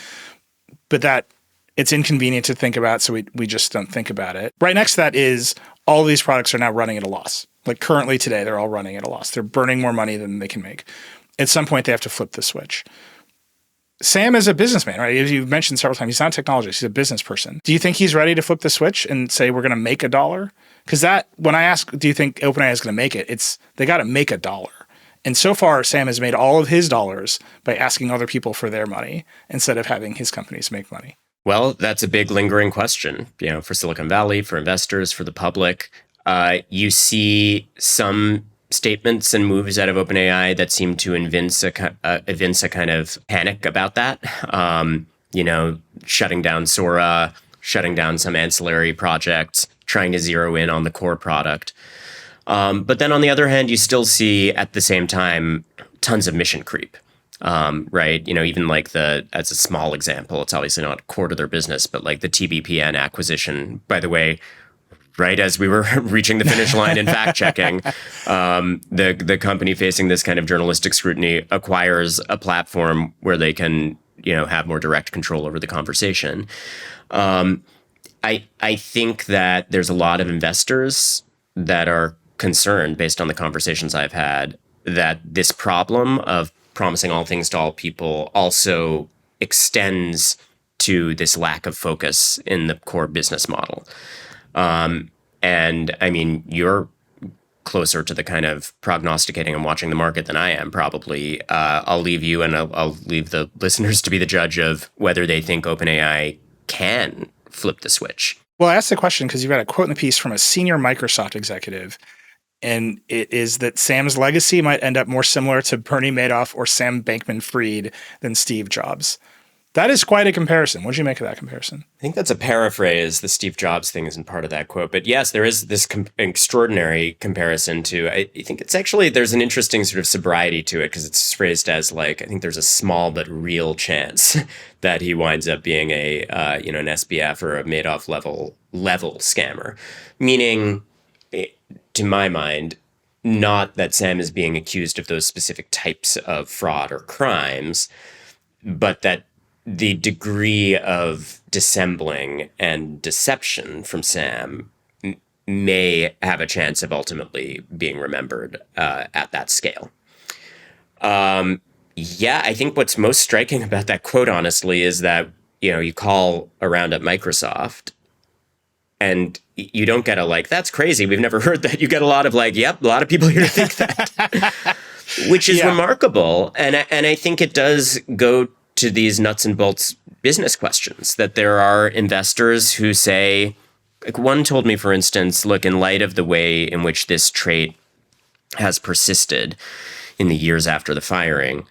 But that it's inconvenient to think about, so we just don't think about it. Right next to that is all of these products are now running at a loss. Like currently today, they're all running at a loss. They're burning more money than they can make. At some point, they have to flip the switch. Sam is a businessman, right? As you've mentioned several times, he's not a technologist. He's a business person. Do you think he's ready to flip the switch and say, we're going to make $1? Because when I ask, do you think OpenAI is going to make it? They got to make $1. And so far, Sam has made all of his dollars by asking other people for their money instead of having his companies make money. Well, that's a big lingering question, for Silicon Valley, for investors, for the public. You see some statements and moves out of OpenAI that seem to evince a kind of panic about that. Shutting down Sora, shutting down some ancillary projects, trying to zero in on the core product. But then on the other hand, you still see at the same time tons of mission creep. Right. Even as a small example, it's obviously not core to their business, but like the TBPN acquisition, by the way, right as we were reaching the finish line in fact checking, the company facing this kind of journalistic scrutiny acquires a platform where they can, have more direct control over the conversation. I think that there's a lot of investors that are concerned, based on the conversations I've had, that this problem of promising all things to all people also extends to this lack of focus in the core business model. And I mean, you're closer to the kind of prognosticating and watching the market than I am, probably. I'll leave you and I'll leave the listeners to be the judge of whether they think OpenAI can flip the switch. Well, I asked the question because you've got a quote in the piece from a senior Microsoft executive, and it is that Sam's legacy might end up more similar to Bernie Madoff or Sam Bankman-Fried than Steve Jobs. That is quite a comparison. What did you make of that comparison? I think that's a paraphrase. The Steve Jobs thing isn't part of that quote. But yes, there is this extraordinary comparison to, I think it's actually, there's an interesting sort of sobriety to it because it's phrased as like, I think there's a small but real chance that he winds up being an SBF or a Madoff level scammer. Meaning, to my mind, not that Sam is being accused of those specific types of fraud or crimes, but that the degree of dissembling and deception from Sam may have a chance of ultimately being remembered at that scale. I think what's most striking about that quote, honestly, is that, you call around at Microsoft and you don't get a that's crazy, we've never heard that. You get a lot of yep, a lot of people here to think that, which is remarkable. And I think it does go to these nuts and bolts business questions, that there are investors who say, one told me, for instance, look, in light of the way in which this trait has persisted in the years after the firing,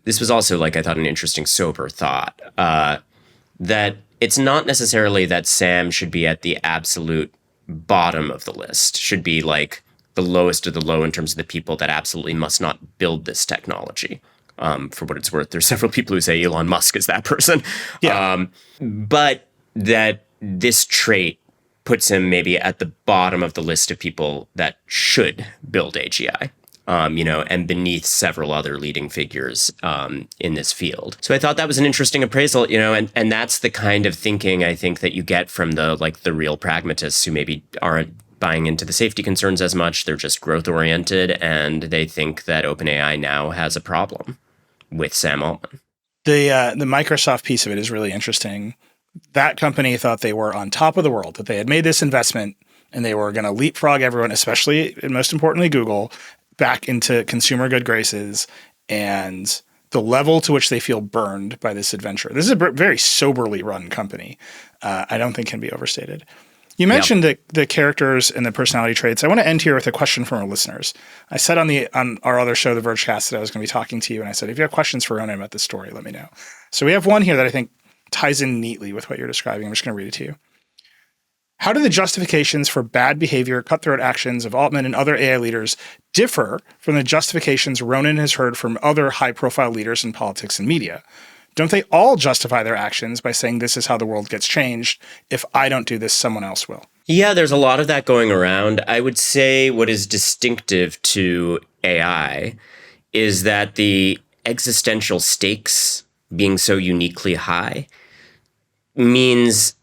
this was also I thought an interesting, sober thought, that it's not necessarily that Sam should be at the absolute bottom of the list, should be the lowest of the low in terms of the people that absolutely must not build this technology. For what it's worth, there's several people who say Elon Musk is that person. Yeah. But that this trait puts him maybe at the bottom of the list of people that should build AGI, and beneath several other leading figures in this field. So I thought that was an interesting appraisal, and that's the kind of thinking I think that you get from the real pragmatists who maybe aren't buying into the safety concerns as much. They're just growth oriented, and they think that OpenAI now has a problem with Sam Altman. The Microsoft piece of it is really interesting. That company thought they were on top of the world, that they had made this investment and they were going to leapfrog everyone, especially and most importantly Google, back into consumer good graces, and the level to which they feel burned by this adventure. This is a very soberly run company. I don't think can be overstated. You mentioned the characters and the personality traits. I want to end here with a question from our listeners. I said on our other show, The Vergecast, that I was going to be talking to you, and I said, if you have questions for Ronan about this story, let me know. So we have one here that I think ties in neatly with what you're describing. I'm just going to read it to you. How do the justifications for bad behavior, cutthroat actions of Altman and other AI leaders differ from the justifications Ronan has heard from other high-profile leaders in politics and media? Don't they all justify their actions by saying this is how the world gets changed? If I don't do this, someone else will. Yeah, there's a lot of that going around. I would say what is distinctive to AI is that the existential stakes being so uniquely high means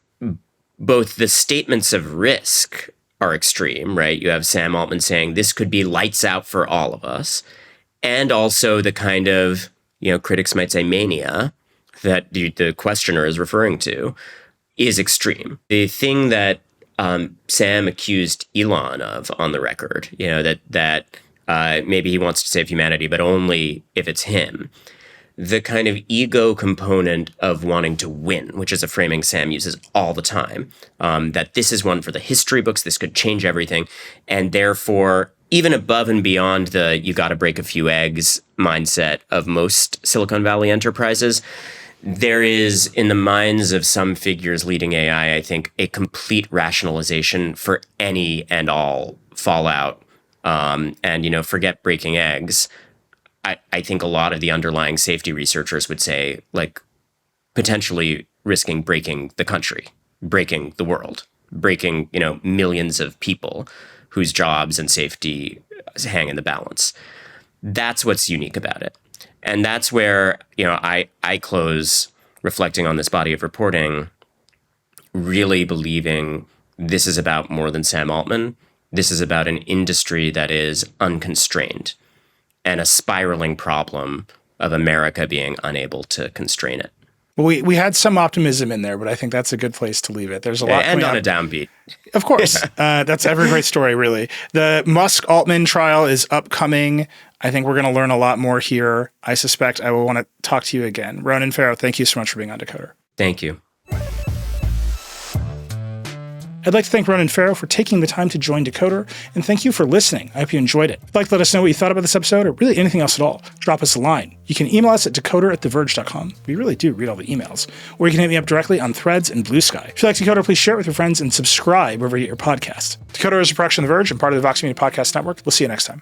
both the statements of risk are extreme, right? You have Sam Altman saying this could be lights out for all of us. And also the kind of, critics might say mania that the questioner is referring to is extreme. The thing that Sam accused Elon of on the record, that maybe he wants to save humanity, but only if it's him. The kind of ego component of wanting to win, which is a framing Sam uses all the time, that this is one for the history books, this could change everything. And therefore, even above and beyond the you got to break a few eggs mindset of most Silicon Valley enterprises, there is, in the minds of some figures leading AI, I think, a complete rationalization for any and all fallout. And, forget breaking eggs. I think a lot of the underlying safety researchers would say, potentially risking breaking the country, breaking the world, breaking, millions of people whose jobs and safety hang in the balance. That's what's unique about it. And that's where, I close reflecting on this body of reporting, really believing this is about more than Sam Altman. This is about an industry that is unconstrained and a spiraling problem of America being unable to constrain it. Well, we had some optimism in there, but I think that's a good place to leave it. There's a lot. And on a downbeat. Of course. That's every great story, really. The Musk-Altman trial is upcoming. I think we're going to learn a lot more here. I suspect I will want to talk to you again. Ronan Farrow, thank you so much for being on Decoder. Thank you. I'd like to thank Ronan Farrow for taking the time to join Decoder, and thank you for listening. I hope you enjoyed it. If you'd like to let us know what you thought about this episode, or really anything else at all, drop us a line. You can email us at decoder@theverge.com. We really do read all the emails. Or you can hit me up directly on Threads and Blue Sky. If you like Decoder, please share it with your friends and subscribe wherever you get your podcast. Decoder is a production of The Verge and part of the Vox Media Podcast Network. We'll see you next time.